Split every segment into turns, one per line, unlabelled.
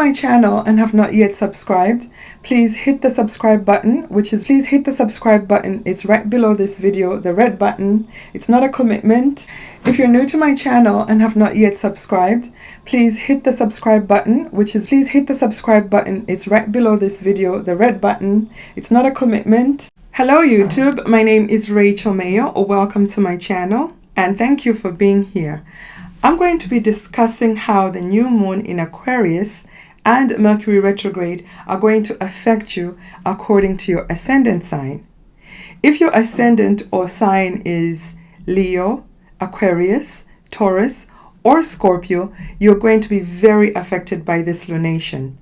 my channel and have not yet subscribed, please hit the subscribe button, It's right below this video, the red button. It's not a commitment. If you're new to my channel and have not yet subscribed, please hit the subscribe button, It's right below this video, the red button. It's not a commitment. Hello YouTube, my name is Rachel Mayo. Welcome to my channel and thank you for being here. I'm going to be discussing how the new moon in Aquarius and Mercury retrograde are going to affect you according to your ascendant sign. If your ascendant or sign is Leo, Aquarius, Taurus, or Scorpio, you're going to be very affected by this lunation.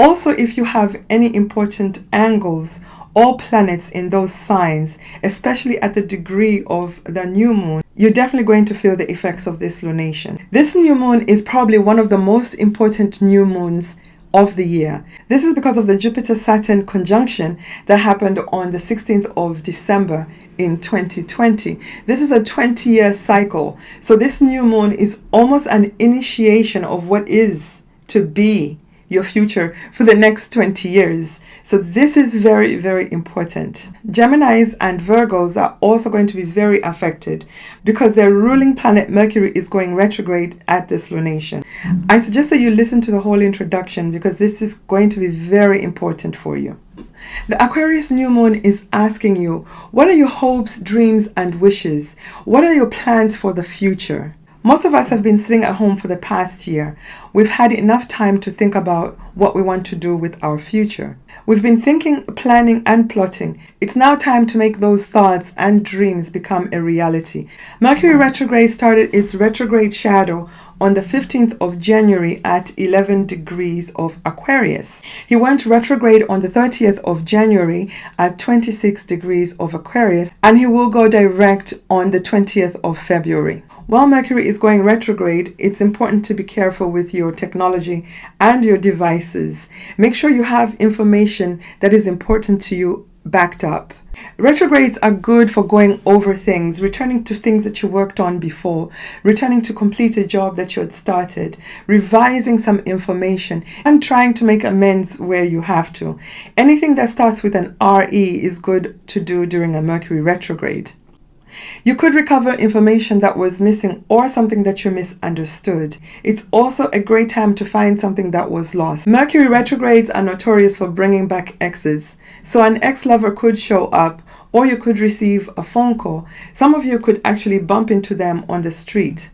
Also, if you have any important angles or planets in those signs, especially at the degree of the new moon, you're definitely going to feel the effects of this lunation. This new moon is probably one of the most important new moons of the year. This is because of the Jupiter-Saturn conjunction that happened on the 16th of December in 2020. This is a 20-year cycle. So this new moon is almost an initiation of what is to be your future for the next 20 years. So this is very, very important. Geminis and Virgos are also going to be very affected because their ruling planet Mercury is going retrograde at this lunation. I suggest that you listen to the whole introduction because this is going to be very important for you. The Aquarius new moon is asking you, what are your hopes, dreams, and wishes? What are your plans for the future? Most of us have been sitting at home for the past year. We've had enough time to think about what we want to do with our future. We've been thinking, planning, and plotting. It's now time to make those thoughts and dreams become a reality. Mercury retrograde started its retrograde shadow on the 15th of January at 11 degrees of Aquarius. He went retrograde on the 30th of January at 26 degrees of Aquarius, and he will go direct on the 20th of February. While Mercury is going retrograde, it's important to be careful with your technology and your devices. Make sure you have information that is important to you backed up. Retrogrades are good for going over things, returning to things that you worked on before, returning to complete a job that you had started, revising some information, and trying to make amends where you have to. Anything that starts with an RE is good to do during a Mercury retrograde. You could recover information that was missing or something that you misunderstood. It's also a great time to find something that was lost. Mercury retrogrades are notorious for bringing back exes. So an ex-lover could show up, or you could receive a phone call. Some of you could actually bump into them on the street.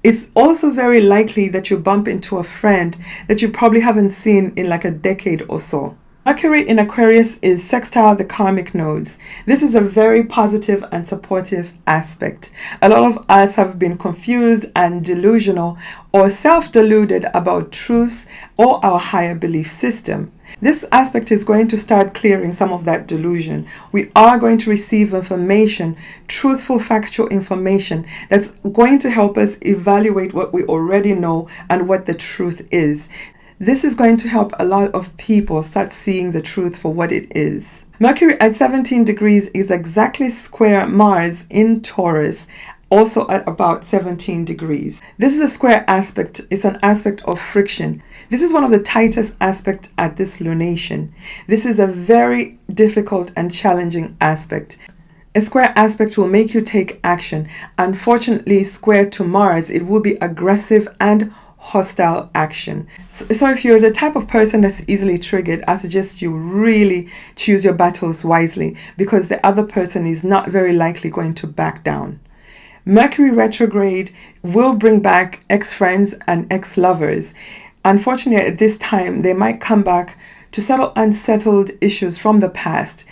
It's also very likely that you bump into a friend that you probably haven't seen in like a decade or so. Mercury in Aquarius is sextile the karmic nodes. This is a very positive and supportive aspect. A lot of us have been confused and delusional or self-deluded about truths or our higher belief system. This aspect is going to start clearing some of that delusion. We are going to receive information, truthful, factual information that's going to help us evaluate what we already know and what the truth is. This is going to help a lot of people start seeing the truth for what it is. Mercury at 17 degrees is exactly square Mars in Taurus, also at about 17 degrees. This is a square aspect. It's an aspect of friction. This is one of the tightest aspects at this lunation. This is a very difficult and challenging aspect. A square aspect will make you take action. Unfortunately, square to Mars, it will be aggressive and hostile action. So if you're the type of person that's easily triggered, I suggest you really choose your battles wisely because the other person is not very likely going to back down. Mercury retrograde will bring back ex-friends and ex-lovers. Unfortunately, at this time, they might come back to settle unsettled issues from the past.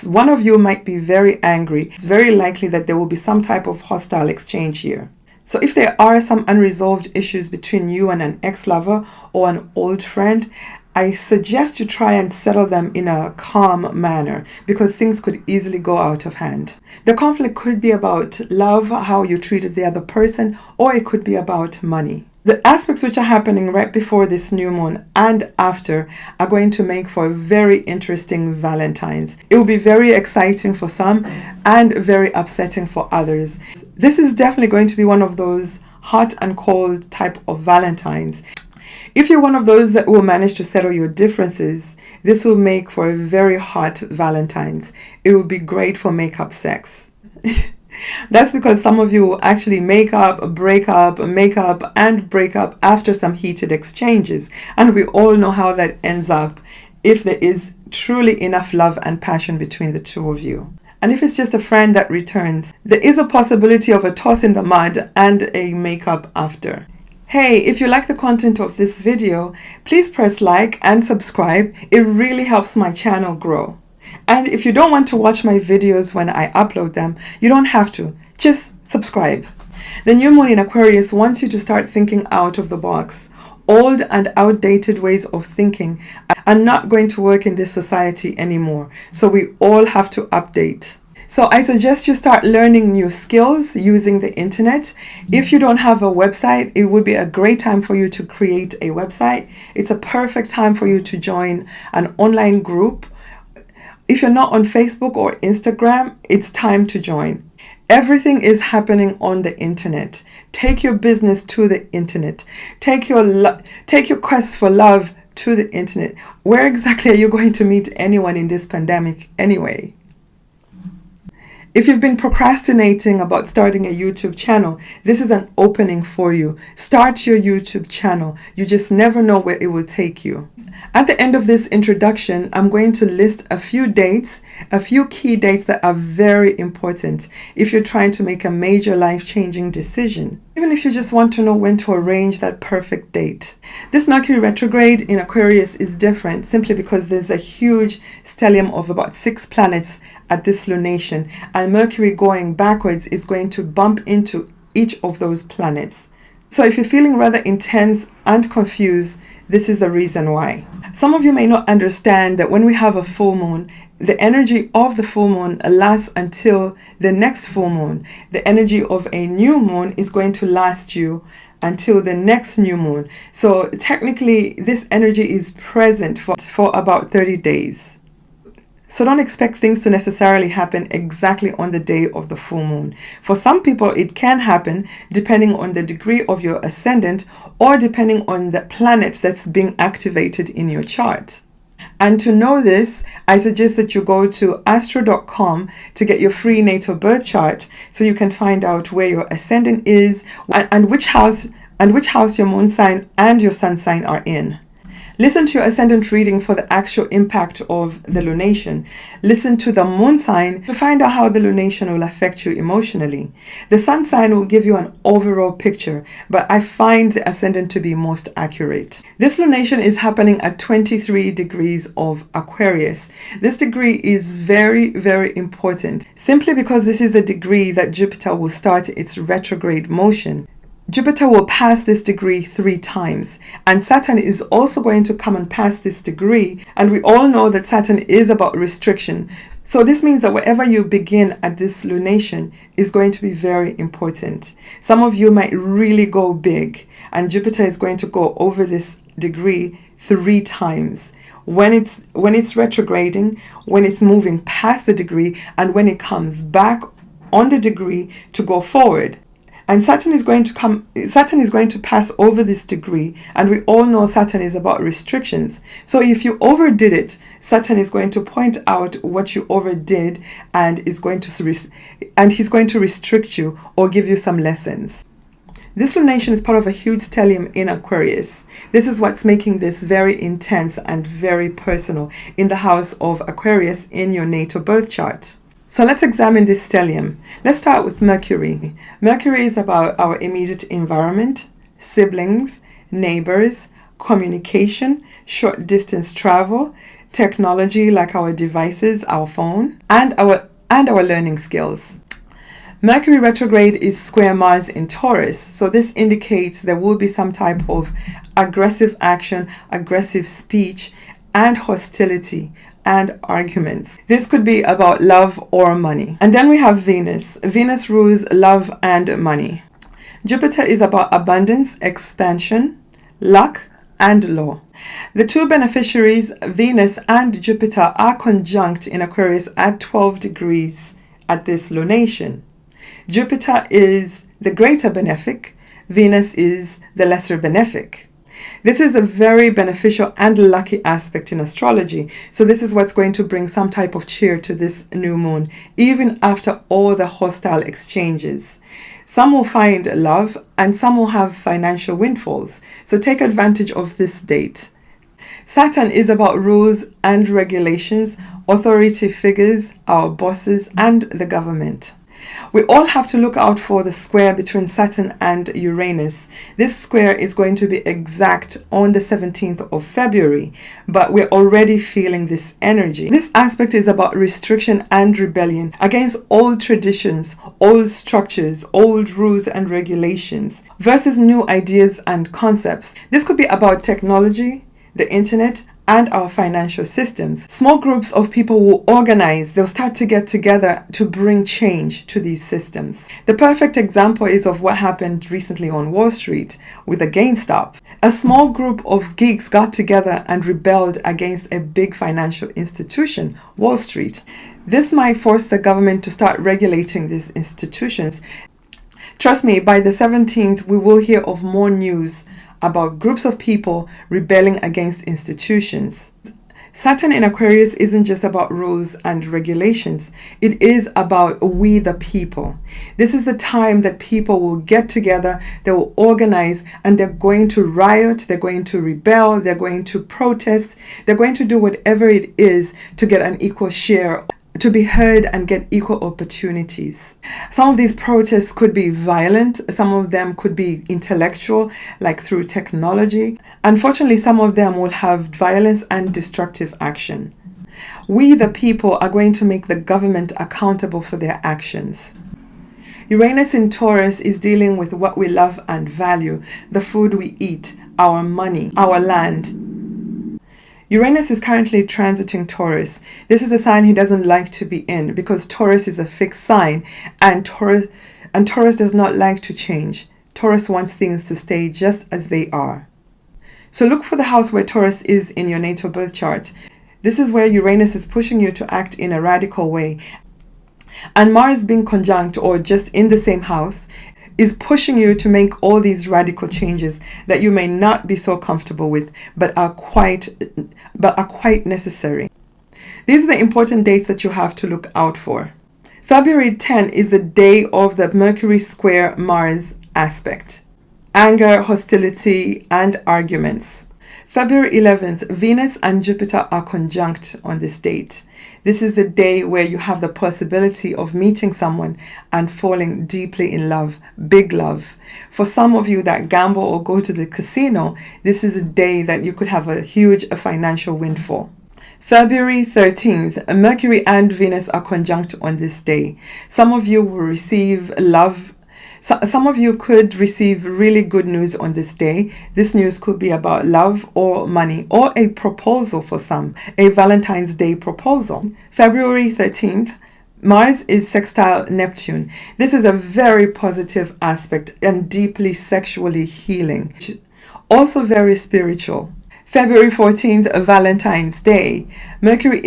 One of you might be very angry. It's very likely that there will be some type of hostile exchange here. So if there are some unresolved issues between you and an ex-lover or an old friend, I suggest you try and settle them in a calm manner because things could easily go out of hand. The conflict could be about love, how you treated the other person, or it could be about money. The aspects which are happening right before this new moon and after are going to make for very interesting Valentines. It will be very exciting for some and very upsetting for others. This is definitely going to be one of those hot and cold type of Valentines. If you're one of those that will manage to settle your differences, this will make for a very hot Valentine's. It will be great for makeup sex. That's because some of you will actually make up, break up, make up, and break up after some heated exchanges. And we all know how that ends up if there is truly enough love and passion between the two of you. And if it's just a friend that returns, there is a possibility of a toss in the mud and a makeup after. Hey, if you like the content of this video, please press like and subscribe. It really helps my channel grow. And if you don't want to watch my videos when I upload them, you don't have to. Just subscribe. The new moon in Aquarius wants you to start thinking out of the box. Old and outdated ways of thinking are not going to work in this society anymore. So we all have to update. So I suggest you start learning new skills using the internet. If you don't have a website, it would be a great time for you to create a website. It's a perfect time for you to join an online group. If you're not on Facebook or Instagram, it's time to join. Everything is happening on the internet. Take your business to the internet. Take your quest for love to the internet. Where exactly are you going to meet anyone in this pandemic anyway? If you've been procrastinating about starting a YouTube channel, this is an opening for you. Start your YouTube channel. You just never know where it will take you. At the end of this introduction, I'm going to list a few dates, a few key dates that are very important if you're trying to make a major life-changing decision. Even if you just want to know when to arrange that perfect date. This Mercury retrograde in Aquarius is different simply because there's a huge stellium of about 6 planets at this lunation, and Mercury going backwards is going to bump into each of those planets. So if you're feeling rather intense and confused, this is the reason why. Some of you may not understand that when we have a full moon, the energy of the full moon lasts until the next full moon. The energy of a new moon is going to last you until the next new moon. So technically, this energy is present for about 30 days. So don't expect things to necessarily happen exactly on the day of the full moon. For some people, it can happen depending on the degree of your ascendant or depending on the planet that's being activated in your chart. And to know this, I suggest that you go to astro.com to get your free natal birth chart so you can find out where your ascendant is and which house your moon sign and your sun sign are in. Listen to your ascendant reading for the actual impact of the lunation. Listen to the moon sign to find out how the lunation will affect you emotionally. The sun sign will give you an overall picture, but I find the ascendant to be most accurate. This lunation is happening at 23 degrees of Aquarius. This degree is very, very important simply because this is the degree that Jupiter will start its retrograde motion. Jupiter will pass this degree 3 times, and Saturn is also going to come and pass this degree, and we all know that Saturn is about restriction. So this means that wherever you begin at this lunation is going to be very important. Some of you might really go big, and Jupiter is going to go over this degree 3 times. When it's retrograding, when it's moving past the degree, and when it comes back on the degree to go forward. And Saturn is going to pass over this degree, and we all know Saturn is about restrictions. So if you overdid it, Saturn is going to point out what you overdid and he's going to restrict you or give you some lessons. This lunation is part of a huge stellium in Aquarius. This is what's making this very intense and very personal in the house of Aquarius in your natal birth chart. So let's examine this stellium. Let's start with Mercury. Mercury is about our immediate environment, siblings, neighbors, communication, short distance travel, technology like our devices, our phone, and our learning skills. Mercury retrograde is square Mars in Taurus, so this indicates there will be some type of aggressive action, aggressive speech, and hostility and arguments. This could be about love or money. And then we have Venus. Venus rules love and money. Jupiter is about abundance, expansion, luck, and law. The two beneficiaries, Venus and Jupiter, are conjunct in Aquarius at 12 degrees at this lunation. Jupiter is the greater benefic, Venus is the lesser benefic. This is a very beneficial and lucky aspect in astrology. So this is what's going to bring some type of cheer to this new moon, even after all the hostile exchanges. Some will find love and some will have financial windfalls. So take advantage of this date. Saturn is about rules and regulations, authority figures, our bosses, and the government. We all have to look out for the square between Saturn and Uranus. This square is going to be exact on the 17th of February, but we're already feeling this energy. This aspect is about restriction and rebellion against old traditions, old structures, old rules and regulations versus new ideas and concepts. This could be about technology, the internet, and our financial systems. Small groups of people will organize, they'll start to get together to bring change to these systems. The perfect example is of what happened recently on Wall Street with the GameStop. A small group of geeks got together and rebelled against a big financial institution, Wall Street. This might force the government to start regulating these institutions. Trust me, by the 17th, we will hear of more news about groups of people rebelling against institutions. Saturn in Aquarius isn't just about rules and regulations. It is about we the people. This is the time that people will get together, they will organize, and they're going to riot, they're going to rebel, they're going to protest, they're going to do whatever it is to get an equal share, to be heard and get equal opportunities. Some of these protests could be violent, some of them could be intellectual, like through technology. Unfortunately, some of them will have violence and destructive action. We, the people, are going to make the government accountable for their actions. Uranus in Taurus is dealing with what we love and value, the food we eat, our money, our land. Uranus is currently transiting Taurus. This is a sign he doesn't like to be in because Taurus is a fixed sign and Taurus does not like to change. Taurus wants things to stay just as they are. So look for the house where Taurus is in your natal birth chart. This is where Uranus is pushing you to act in a radical way. And Mars being conjunct or just in the same house is pushing you to make all these radical changes that you may not be so comfortable with, but are quite necessary. These are the important dates that you have to look out for. February 10 is the day of the Mercury square Mars aspect. Anger, hostility, and arguments. February 11th, Venus and Jupiter are conjunct on this date. This is the day where you have the possibility of meeting someone and falling deeply in love, big love. For some of you that gamble or go to the casino, this is a day that you could have a huge financial windfall. February 13th, Mercury and Venus are conjunct on this day. Some of you will receive love. Some of you could receive really good news on this day. This news could be about love or money or a proposal for some, a Valentine's Day proposal. February 13th, Mars is sextile Neptune. This is a very positive aspect and deeply sexually healing. Also very spiritual. February 14th, Valentine's Day. Mercury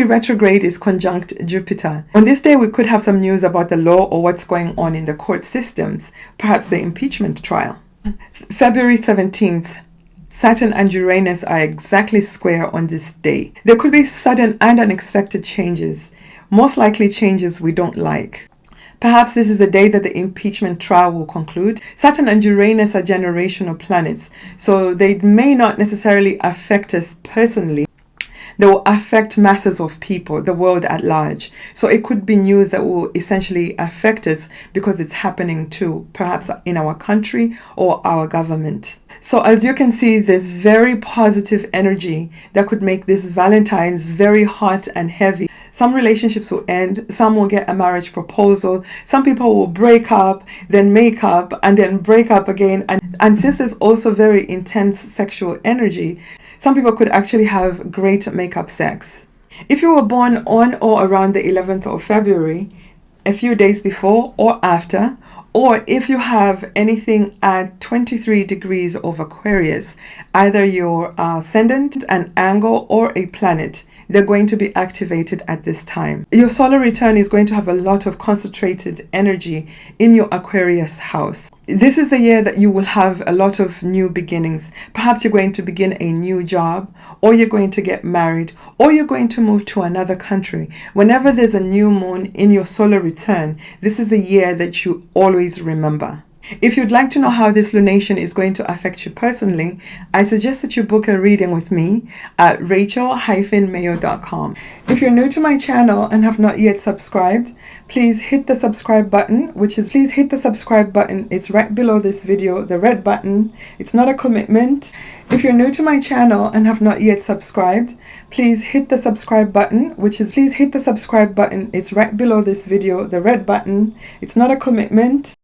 Retrograde is conjunct Jupiter. On this day, we could have some news about the law or what's going on in the court systems, perhaps the impeachment trial. February 17th, Saturn and Uranus are exactly square on this day. There could be sudden and unexpected changes, most likely changes we don't like. Perhaps this is the day that the impeachment trial will conclude. Saturn and Uranus are generational planets, so they may not necessarily affect us personally. They will affect masses of people, the world at large. So it could be news that will essentially affect us because it's happening to perhaps in our country or our government. So as you can see, there's very positive energy that could make this Valentine's very hot and heavy. Some relationships will end, some will get a marriage proposal, some people will break up, then make up, and then break up again. And since there's also very intense sexual energy, some people could actually have great make-up sex. If you were born on or around the 11th of February, a few days before or after, or if you have anything at 23 degrees of Aquarius, either your ascendant, an angle, or a planet, they're going to be activated at this time. Your solar return is going to have a lot of concentrated energy in your Aquarius house. This is the year that you will have a lot of new beginnings. Perhaps you're going to begin a new job, or you're going to get married, or you're going to move to another country. Whenever there's a new moon in your solar return, this is the year that you always remember. If you'd like to know how this lunation is going to affect you personally, I suggest that you book a reading with me at rachel-mayo.com. If you're new to my channel and have not yet subscribed, please hit the subscribe button, It's right below this video, the red button. It's not a commitment. If you're new to my channel and have not yet subscribed, please hit the subscribe button, It's right below this video, the red button. It's not a commitment.